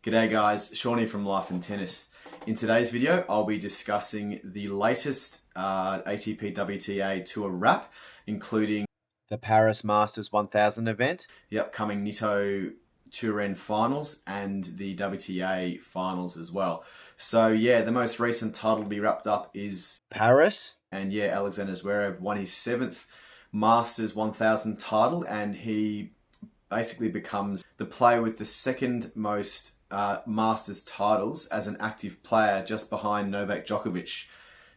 G'day guys, Shawnee from Life and Tennis. In today's video, I'll be discussing the latest ATP WTA Tour wrap, including the Paris Masters 1000 event, the upcoming Nitto Finals, and the WTA Finals as well. So yeah, the most recent title to be wrapped up is Paris. And yeah, Alexander Zverev won his 7th Masters 1000 title, and he basically becomes the player with the second most Masters titles as an active player, just behind Novak Djokovic.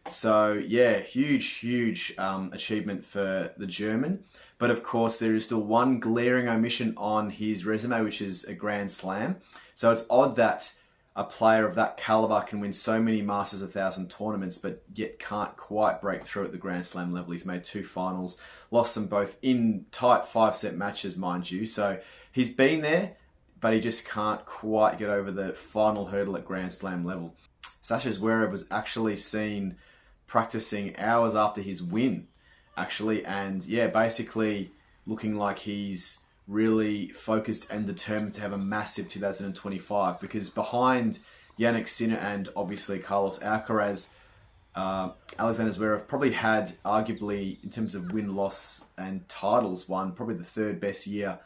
So yeah, huge achievement for the German. But of course, there is still one glaring omission on his resume, which is a Grand Slam. So it's odd that a player of that caliber can win so many Masters 1000 tournaments, but yet can't quite break through at the Grand Slam level. He's made 2 finals, lost them both in tight 5-set matches, mind you. So he's been there, but he just can't quite get over the final hurdle at Grand Slam level. Sasha Zverev was actually seen practicing hours after his win, actually, and yeah, basically looking like he's really focused and determined to have a massive 2025, because behind Jannik Sinner and obviously Carlos Alcaraz, Alexander Zverev probably had, arguably, in terms of win-loss and titles won, probably the 3rd best year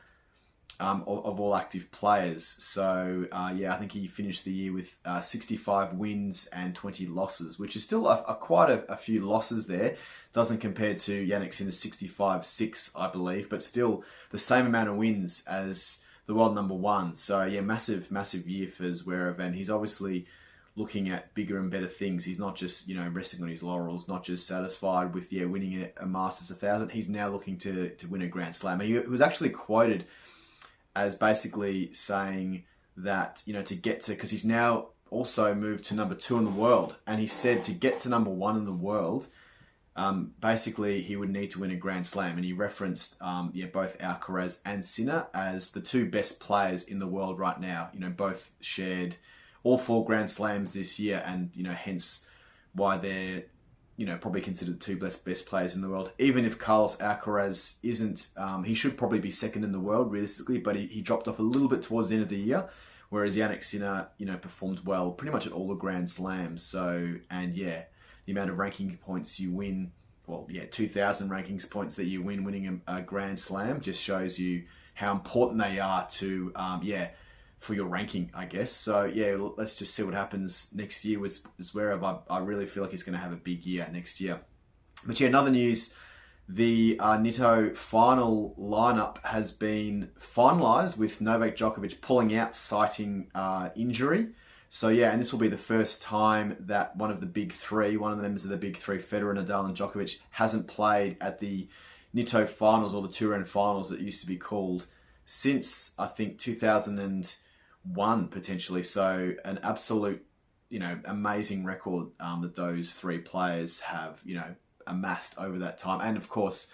of all active players. So yeah, I think he finished the year with 65 wins and 20 losses, which is still quite a few losses there. Doesn't compare to Jannik Sinner's 65-6, I believe, but still the same amount of wins as the world number 1. So yeah, massive year for Zverev, and he's obviously looking at bigger and better things. He's not just, resting on his laurels, not just satisfied with winning a Masters 1000. He's now looking to win a Grand Slam. And he was actually quoted as basically saying that, to get to, because he's now also moved to number 2 in the world, and he said to get to number 1 in the world, basically he would need to win a Grand Slam. And he referenced both Alcaraz and Sinner as the 2 best players in the world right now. Both shared all 4 Grand Slams this year, and hence why they're probably considered the 2 best players in the world. Even if Carlos Alcaraz isn't, he should probably be 2nd in the world realistically, but he dropped off a little bit towards the end of the year, whereas Jannik Sinner, performed well pretty much at all the Grand Slams. So, and yeah, the amount of ranking points you win, 2,000 rankings points that you win winning a Grand Slam just shows you how important they are to, for your ranking, I guess. So yeah, let's just see what happens next year with Zverev. I really feel like he's going to have a big year next year. But yeah, another news, the Nitto final lineup has been finalized with Novak Djokovic pulling out, citing injury. So yeah, and this will be the first time that one of the members of the big three, Federer, Nadal and Djokovic, hasn't played at the Nitto finals, or the Turin finals that used to be called, since I think 2001 potentially. So an absolute, amazing record that those 3 players have, amassed over that time. And of course,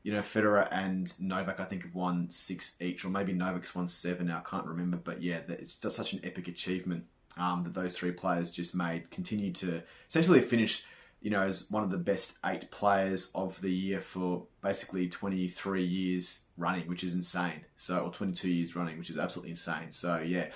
Federer and Novak, I think, have won 6 each, or maybe Novak's won 7 now, I can't remember. But yeah, it's just such an epic achievement that those 3 players just made. Continue to essentially finish, as one of the best 8 players of the year for basically 23 years running, which is insane. So, or 22 years running, which is absolutely insane. So yeah,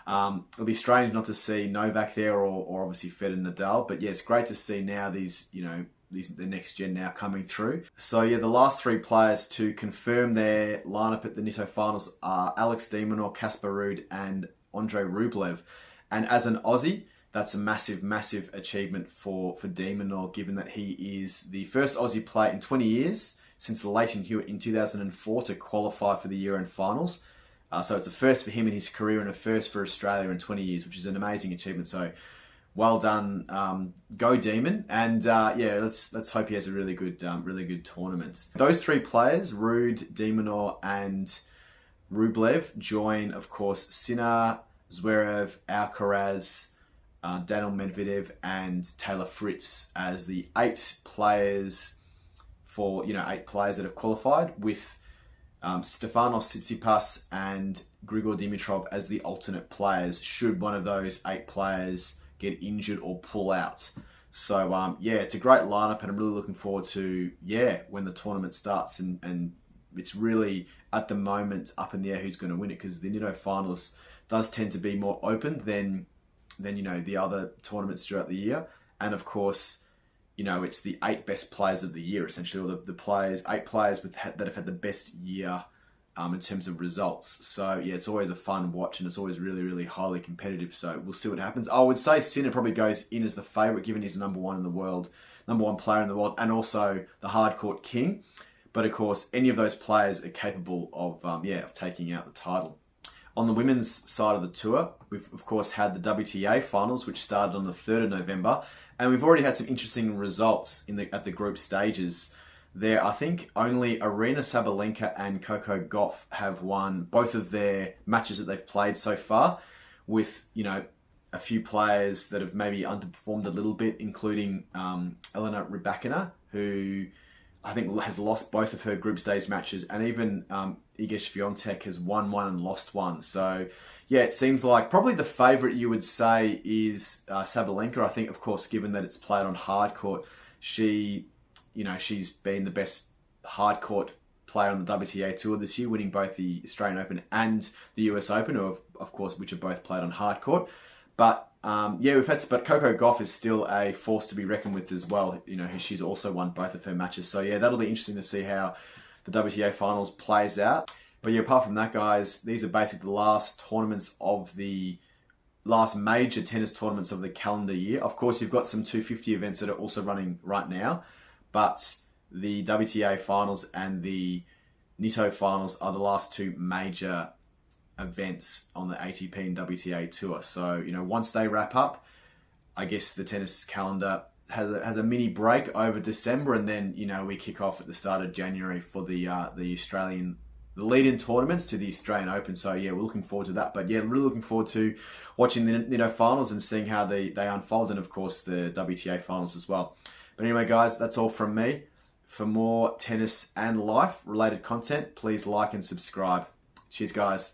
it'll be strange not to see Novak there, or obviously Federer and Nadal. But yeah, it's great to see now these, the next gen now coming through. So yeah, the last 3 players to confirm their lineup at the Nitto finals are Alex De Minaur, Casper Ruud and Andre Rublev. And as an Aussie, that's a massive achievement for De Minaur, given that he is the first Aussie player in 20 years since Lleyton Hewitt in 2004 to qualify for the year-end finals. So it's a first for him in his career, and a first for Australia in 20 years, which is an amazing achievement. So well done, go Demon, and yeah, let's hope he has a really good tournament. Those 3 players, Ruud, De Minaur and Rublev, join, of course, Sinner, Zverev, Alcaraz, Daniil Medvedev and Taylor Fritz as the 8 players for 8 players that have qualified, with Stefanos Tsitsipas and Grigor Dimitrov as the alternate players should one of those 8 players get injured or pull out. So yeah, it's a great lineup, and I'm really looking forward to when the tournament starts, and it's really at the moment up in the air who's going to win it, because the Nitto finals does tend to be more open than the other tournaments throughout the year. And of course, it's the 8 best players of the year, essentially, or the players, 8 players that have had the best year in terms of results. So yeah, it's always a fun watch, and it's always really, really highly competitive. So we'll see what happens. I would say Sinner probably goes in as the favourite, given he's the number one player in the world, and also the hardcourt king. But of course, any of those players are capable of taking out the title. On the women's side of the tour, we've of course had the WTA Finals, which started on the 3rd of November, and we've already had some interesting results at the group stages. There, I think only Aryna Sabalenka and Coco Gauff have won both of their matches that they've played so far, with a few players that have maybe underperformed a little bit, including Elena Rybakina, who I think has lost both of her group stage matches, and even Iga Swiatek has won one and lost one. So yeah, it seems like probably the favourite you would say is Sabalenka. I think, of course, given that it's played on hard court, she's been the best hard court player on the WTA Tour this year, winning both the Australian Open and the US Open, of course, which are both played on hard court. But but Coco Gauff is still a force to be reckoned with as well. She's also won both of her matches. So yeah, that'll be interesting to see how the WTA Finals plays out. But yeah, apart from that, guys, these are basically the last major tennis tournaments of the calendar year. Of course, you've got some 250 events that are also running right now, but the WTA Finals and the Nitto Finals are the last 2 major events on the ATP and WTA Tour. So, once they wrap up, I guess the tennis calendar has a mini break over December, and then, we kick off at the start of January for the lead-in tournaments to the Australian Open. So yeah, we're looking forward to that. But yeah, really looking forward to watching the Nitto Finals and seeing how they unfold, and of course the WTA Finals as well. But anyway, guys, that's all from me. For more tennis and life related content, please like and subscribe. Cheers, guys.